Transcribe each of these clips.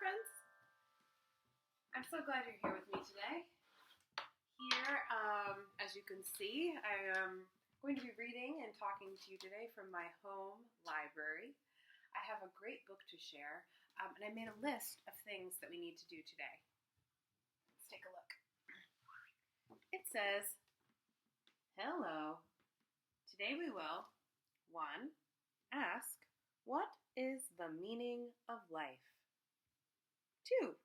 friends. I'm so glad you're here with me today. Here, as you can see, I am going to be reading and talking to you today from my home library. I have a great book to share, and I made a list of things that we need to do today. Let's take a look. It says, hello. Today we will, 1, ask, what is the meaning of life? 2,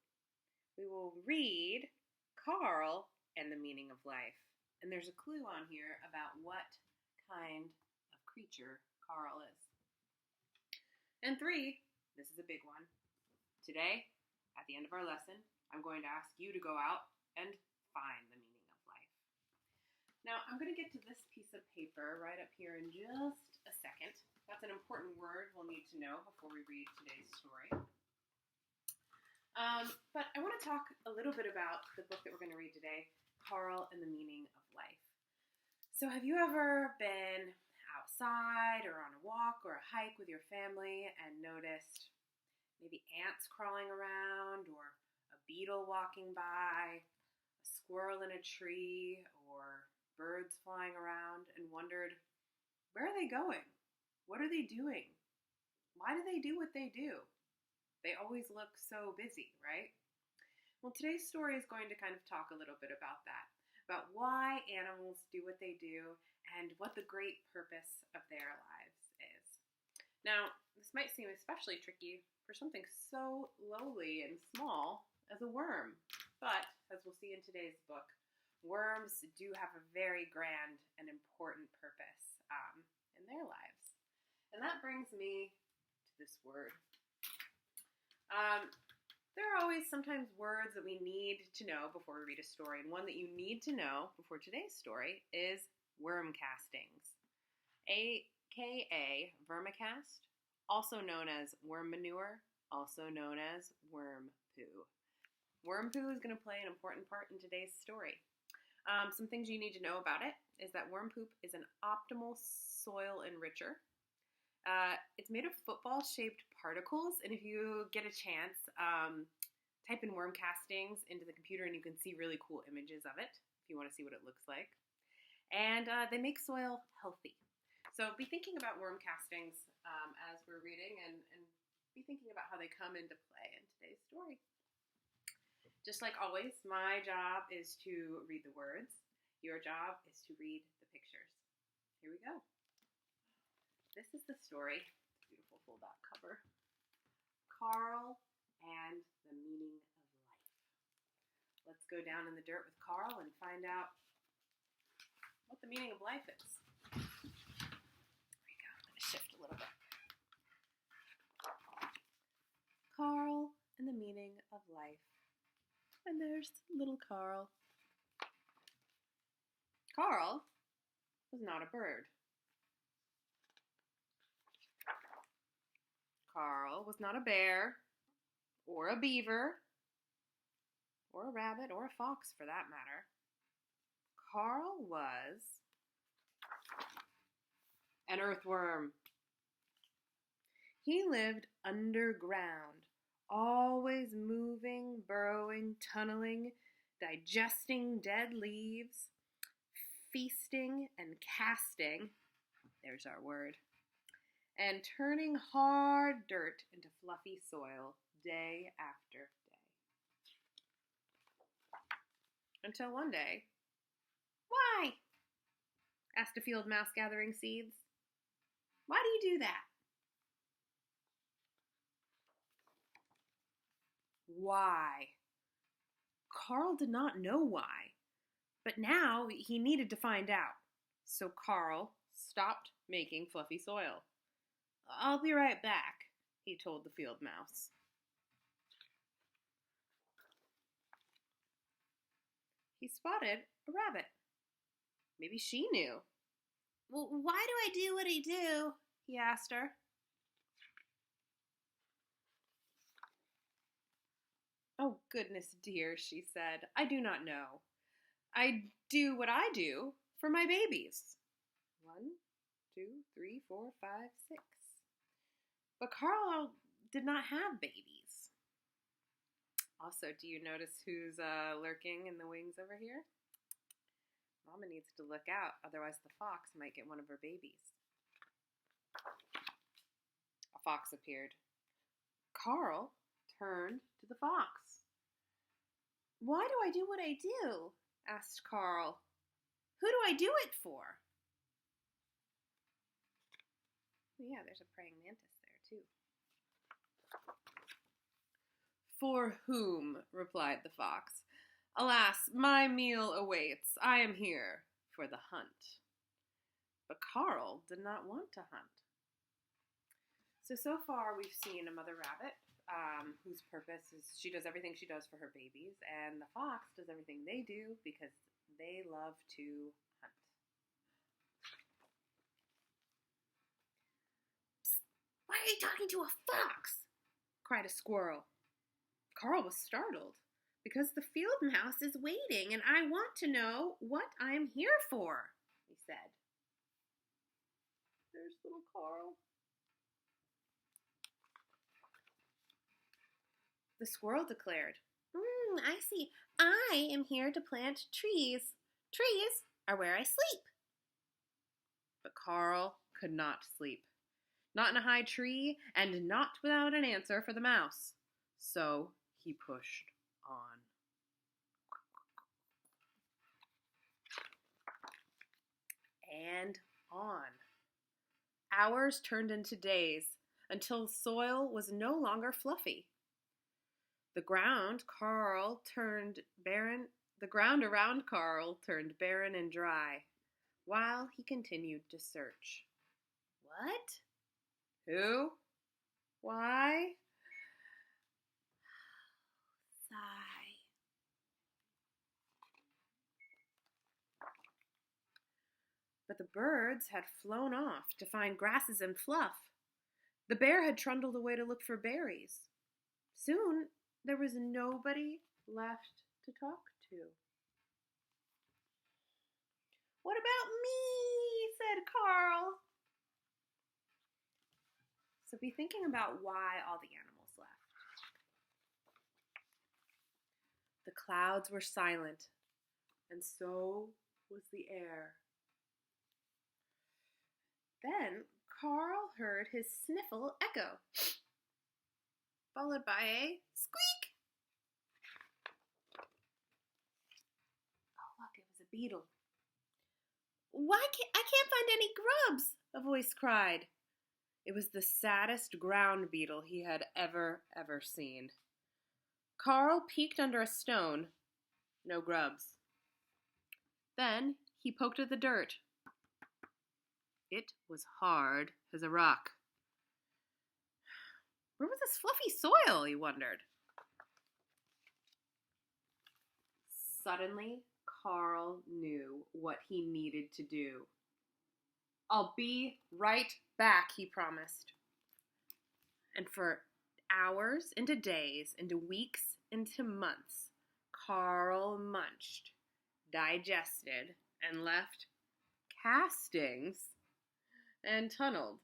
we will read Carl and the meaning of life. And there's a clue on here about what kind of creature Carl is. And 3, this is a big one. Today, at the end of our lesson, I'm going to ask you to go out and find the meaning of life. Now, I'm going to get to this piece of paper right up here in just a second. That's an important word we'll need to know before we read today's story. But I want to talk a little bit about the book that we're going to read today, Carl and the Meaning of Life. So have you ever been outside or on a walk or a hike with your family and noticed maybe ants crawling around or a beetle walking by, a squirrel in a tree, or birds flying around and wondered, where are they going? What are they doing? Why do they do what they do? They always look so busy, right? Well, today's story is going to kind of talk a little bit about that, about why animals do what they do and what the great purpose of their lives is. Now, this might seem especially tricky for something so lowly and small as a worm, but as we'll see in today's book, worms do have a very grand and important purpose in their lives. And that brings me to this word. There are always sometimes words that we need to know before we read a story, and one that you need to know before today's story is worm castings, aka vermicast, also known as worm manure, also known as worm poo. Worm poo is going to play an important part in today's story. Some things you need to know about it is that worm poop is an optimal soil enricher. It's made of football-shaped particles, and if you get a chance, type in worm castings into the computer and you can see really cool images of it if you want to see what it looks like. And they make soil healthy. So be thinking about worm castings as we're reading and be thinking about how they come into play in today's story. Just like always, my job is to read the words. Your job is to read the pictures. Here we go. This is the story, beautiful fold-out cover, Carl and the Meaning of Life. Let's go down in the dirt with Carl and find out what the meaning of life is. There we go. I'm going to shift a little bit. Carl and the Meaning of Life. And there's little Carl. Carl was not a bird. Carl was not a bear, or a beaver, or a rabbit, or a fox for that matter. Carl was an earthworm. He lived underground, always moving, burrowing, tunneling, digesting dead leaves, feasting and casting, there's our word, and turning hard dirt into fluffy soil day after day. Until one day, why? Asked a field mouse gathering seeds. Why do you do that? Why? Carl did not know why, but now he needed to find out. So Carl stopped making fluffy soil. I'll be right back, he told the field mouse. He spotted a rabbit. Maybe she knew. Well, why do I do what I do? He asked her. Oh, goodness dear, she said. I do not know. I do what I do for my babies. 1, 2, 3, 4, 5, 6. But Carl did not have babies. Also, do you notice who's lurking in the wings over here? Mama needs to look out, otherwise the fox might get one of her babies. A fox appeared. Carl turned to the fox. "Why do I do what I do?" asked Carl. "Who do I do it for?" Yeah, there's a praying mantis there, too. "For whom?" replied the fox. "Alas, my meal awaits. I am here for the hunt." But Carl did not want to hunt. So far we've seen a mother rabbit whose purpose is she does everything she does for her babies, and the fox does everything they do because they love to hunt. "Psst, why are you talking to a fox?" cried a squirrel. Carl was startled. "Because the field mouse is waiting, and I want to know what I'm here for," he said. There's little Carl. The squirrel declared, "I see. I am here to plant trees. Trees are where I sleep." But Carl could not sleep. Not in a high tree, and not without an answer for the mouse. So he pushed on. And on. Hours turned into days, until the soil was no longer fluffy. The ground around Carl turned barren and dry, while he continued to search. What? Who? Why? Sigh. But the birds had flown off to find grasses and fluff. The bear had trundled away to look for berries. Soon there was nobody left to talk to. "What about me?" said Carl. So be thinking about why all the animals left. The clouds were silent, and so was the air. Then Carl heard his sniffle echo, followed by a squeak. Oh, look, it was a beetle. I can't find any grubs," a voice cried. It was the saddest ground beetle he had ever seen. Carl peeked under a stone. No grubs. Then he poked at the dirt. It was hard as a rock. Where was this fluffy soil, he wondered. Suddenly, Carl knew what he needed to do. "I'll be right back," he promised. And for hours into days, into weeks, into months, Carl munched, digested, and left castings and tunneled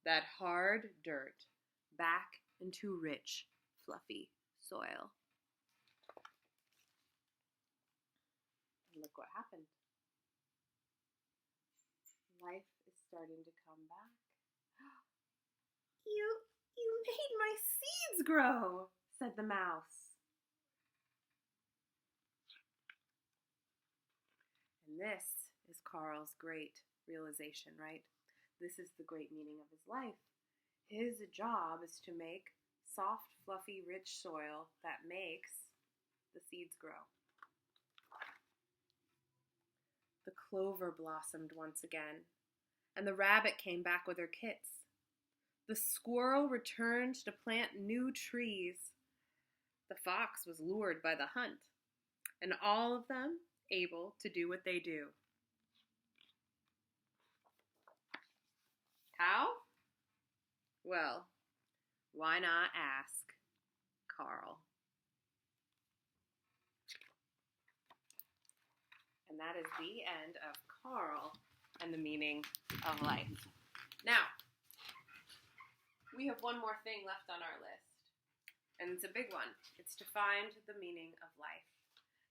that hard dirt back into rich, fluffy soil. And look what happened. Life is starting to come back. You made my seeds grow," said the mouse. And this is Carl's great realization, right? This is the great meaning of his life. His job is to make soft, fluffy, rich soil that makes the seeds grow. The clover blossomed once again, and the rabbit came back with her kits. The squirrel returned to plant new trees. The fox was lured by the hunt, and all of them able to do what they do. How? Well, why not ask Carl? And that is the end of Carl and the meaning of life. Now, we have one more thing left on our list. and it's a big one. It's to find the meaning of life.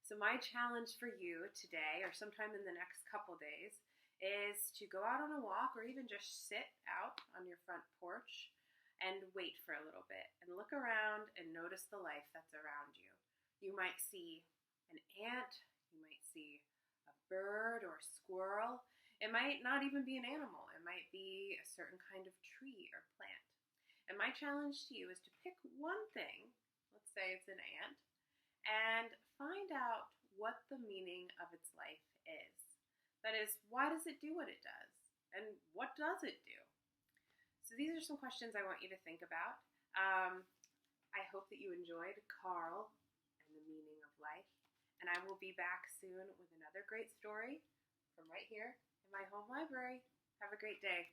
So my challenge for you today, or sometime in the next couple days, is to go out on a walk or even just sit out on your front porch and wait for a little bit and look around and notice the life that's around you. You might see an ant, you might see a bird or a squirrel. It might not even be an animal. It might be a certain kind of tree or plant. And my challenge to you is to pick one thing, let's say it's an ant, and find out what the meaning of its life is. That is, why does it do what it does? And what does it do? So these are some questions I want you to think about. I hope that you enjoyed Carl and the meaning of life. And I will be back soon with another great story from right here in my home library. Have a great day.